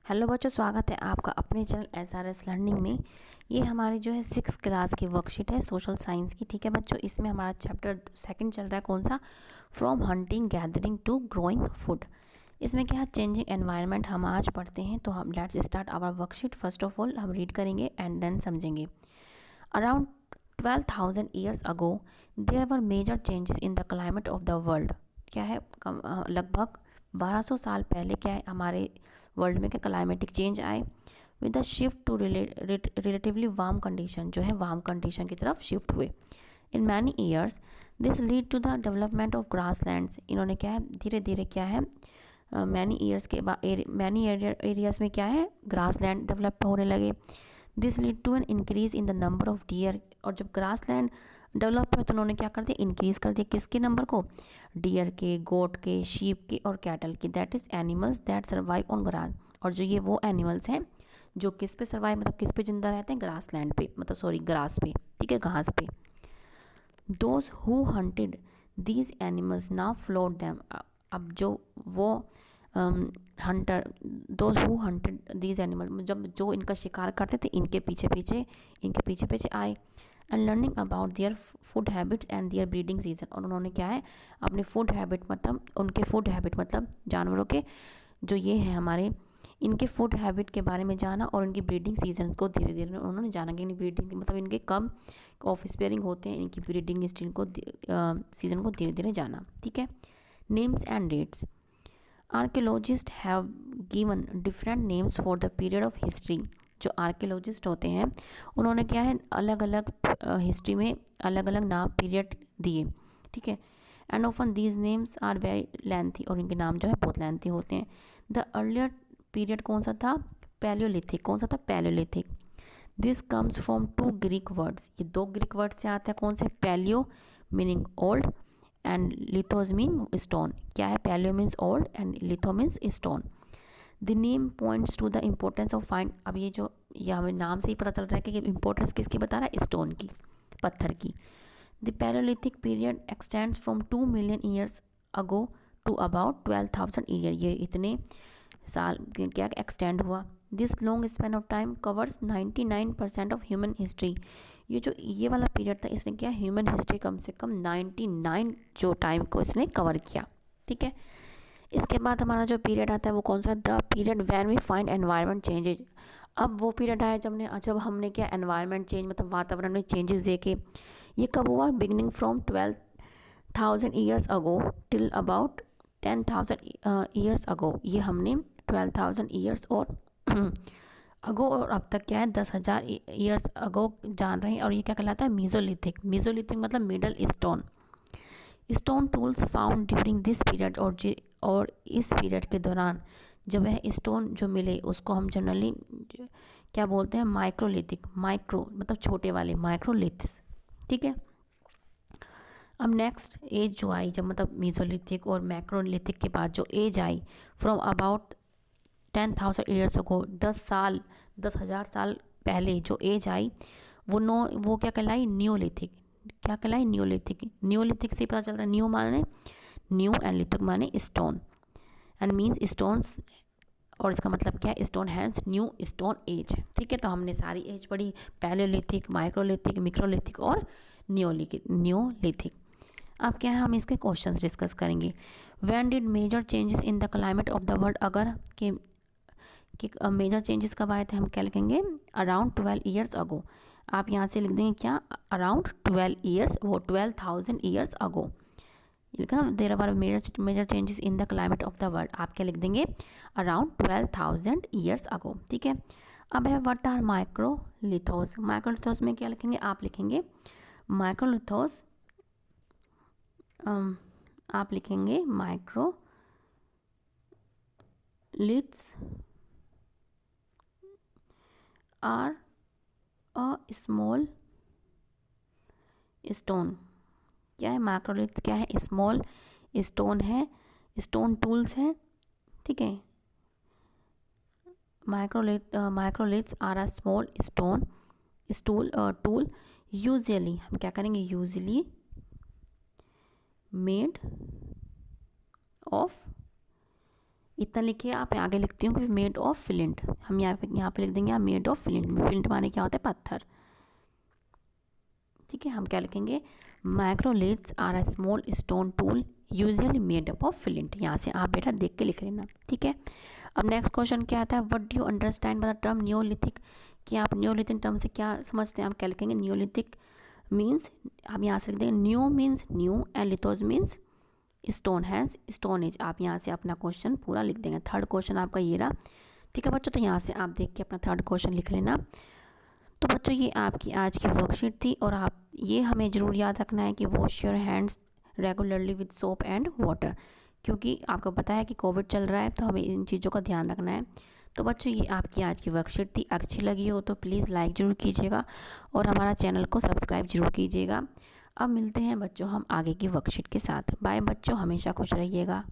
Hello बच्चों, स्वागत है आपका अपने चैनल SRS लर्निंग में। ये हमारी जो है 6th क्लास की वर्कशीट है सोशल साइंस की। ठीक है बच्चों, इसमें हमारा चैप्टर सेकंड चल रहा है। कौन सा? From hunting gathering to growing food. इसमें क्या है, चेंजिंग एनवायरनमेंट हम आज पढ़ते हैं। तो हम let's start our worksheet. First of all हम रीड करेंगे एंड देन समझेंगे। Around 12,000 years ago there were major changes in the climate of the world. क्या है, लगभग 1200 साल पहले क्या है, हमारे वर्ल्ड में क्या क्लाइमेटिक चेंज आए with the shift to relatively warm condition, जो है वार्म कंडीशन की तरफ शिफ्ट हुए। In many years this lead to the development of grasslands. इन्होंने क्या है, धीरे धीरे क्या है, मैनी ईयर्स के बाद मैनी एरियाज में क्या है, ग्रास लैंड डेवलप होने लगे। This lead to an increase in the number of deer. और जब ग्रास लैंड डेवलप हुआ तो उन्होंने क्या कर दिया, इंक्रीज कर दिया किसके नंबर को, डियर के, गोट के, शीप के और कैटल के, that is animals that survive on grass. और जो ये वो एनिमल्स हैं जो किस पे सर्वाइव, मतलब किस पे जिंदा रहते हैं, ग्रास लैंड पे, मतलब सॉरी ग्रास पे, ठीक है, घास पे। Those who hunted these animals now followed them. अब जो वो hunter, those who hunted these animal, जब जो इनका शिकार करते थे इनके पीछे पीछे आए। And learning about their food habits and their breeding season. और उन्होंने क्या है, अपने फूड हैबिट मतलब उनके फूड हैबिट मतलब जानवरों के जो ये है हमारे, इनके फूड हैबिट के बारे में जाना और इनकी ब्रीडिंग सीजन को धीरे धीरे उन्होंने जाना कि इनकी ब्रीडिंग मतलब इनके कब ऑफ स्पेयरिंग होते हैं, इनकी ब्रीडिंग स्टीन को सीजन को धीरे धीरे जाना। ठीक है, names and dates. Archaeologists have given different names for the period of history. जो आर्कियोलॉजिस्ट होते हैं उन्होंने क्या है, अलग अलग हिस्ट्री में अलग अलग नाम पीरियड दिए। ठीक है, and often these names are very lengthy. और इनके नाम जो है बहुत लेंथी होते हैं। द अर्लियर पीरियड कौन सा था, पैलियोलिथिक। कौन सा था, paleolithic. This comes from two Greek words. ये दो ग्रीक वर्ड से आता है। कौन से, paleo meaning old and lithos mean stone. क्या है, paleo means old and litho means stone. The name points to the importance of find. अब ये हमें नाम से ही पता चल रहा है कि इम्पोर्टेंस किसकी बता रहा है, स्टोन की, पत्थर की। The palaeolithic period extends from 2 million years ago to about 12,000 year. ये इतने साल क्या एक्सटेंड हुआ। This long span of time covers 99% of human history. ये जो ये वाला पीरियड था इसने क्या, ह्यूमन हिस्ट्री कम से कम 99 जो टाइम को इसने कवर किया। ठीक है, इसके बाद हमारा जो पीरियड आता है वो कौन सा, the period when we find environment changes. अब वो पीरियड आया जब हमने क्या, एनवायरनमेंट चेंज मतलब वातावरण में चेंजेस देखे। ये कब हुआ, beginning from 12,000 years ago till about 10,000 years ago. ये हमने 12,000 ईयर्स और अगो और अब तक क्या है 10,000 ईयर्स अगो जान रहे हैं। और ये क्या कहलाता है, मीजोलिथिक। मीजोलिथिक मतलब middle stone. Stone tools found during this period. और इस पीरियड के दौरान जब वह स्टोन जो मिले उसको हम जनरली क्या बोलते हैं, माइक्रोलिथिक। माइक्रो मतलब छोटे वाले, माइक्रोलिथ्स। ठीक है, अब नेक्स्ट एज जो आई, जब मतलब मीजोलिथिक और मैक्रोलिथिक के बाद जो एज आई फ्रॉम अबाउट 10,000 ईयर्स को, 10,000 साल पहले जो एज आई वो क्या कहलाई, न्यूलिथिक। क्या कहलाई, न्यूलिथिक। न्यूलिथिक से पता चल रहा है, न्यू माने न्यू एंड लिथिक माने स्टोन एंड मीन्स स्टोन्स। और इसका मतलब क्या है, stone hands new stone age. ठीक है, तो हमने सारी एज पढ़ी, पैलियोलिथिक, माइक्रोलिथिक, मिक्रोलिथिक और न्यूलिथिक। अब क्या है, हम इसके क्वेश्चंस डिस्कस करेंगे। When did major changes in the climate of the world. अगर कि मेजर चेंजेस कब आए थे, हम क्या लिखेंगे, अराउंड 12 ईयर्स अगो। आप यहाँ से लिख देंगे क्या, अराउंड 12 ईयर्स, वो 12,000 ईयर्स अगो लिखा। There are major changes in the climate of the world. आप क्या लिख देंगे, अराउंड 12,000 ईयर्स अगो। ठीक है, अब है व्हाट आर माइक्रोलिथोस। माइक्रोलिथोस में क्या लिखेंगे, आप लिखेंगे माइक्रोलिथोस, आप लिखेंगे microliths are a small stone. क्या है, माइक्रोलिथ्स क्या है, स्मॉल स्टोन है, स्टोन टूल्स हैं। ठीक है, microliths are a small tool usually, हम क्या करेंगे, यूजुअली मेड ऑफ इतना लिखिए, आप आगे लिखती हूँ कि मेड ऑफ फ्लिंट, हम यहाँ पे लिख देंगे मेड ऑफ फ्लिंट। फ्लिंट माने क्या होता है, पत्थर। ठीक है, हम क्या लिखेंगे, microliths are a small stone tool usually made up of flint. यहाँ से आप बेटा देख के लिख लेना। ठीक है, अब नेक्स्ट क्वेश्चन क्या आता है, what do you understand by the term Neolithic, कि आप नियोलिथिक टर्म से क्या समझते हैं। आप क्या लिखेंगे, नियोलिथिक मीन्स, हम यहाँ से लिख देंगे new means new and lithos means stone has stone age. आप यहाँ से अपना क्वेश्चन पूरा लिख देंगे। थर्ड क्वेश्चन आपका ये रहा। ठीक है बच्चों, तो यहाँ से आप देख के अपना थर्ड क्वेश्चन लिख लेना। तो बच्चों ये आपकी आज की वर्कशीट थी, और आप ये हमें ज़रूर याद रखना है कि wash your hands regularly with soap and water, क्योंकि आपको पता है कि कोविड चल रहा है, तो हमें इन चीज़ों का ध्यान रखना है। तो बच्चों ये आपकी आज की वर्कशीट थी, अच्छी लगी हो तो प्लीज़ लाइक ज़रूर कीजिएगा और हमारा चैनल को सब्सक्राइब ज़रूर कीजिएगा। अब मिलते हैं बच्चों हम आगे की वर्कशीट के साथ। बाय बच्चों, हमेशा खुश रहिएगा।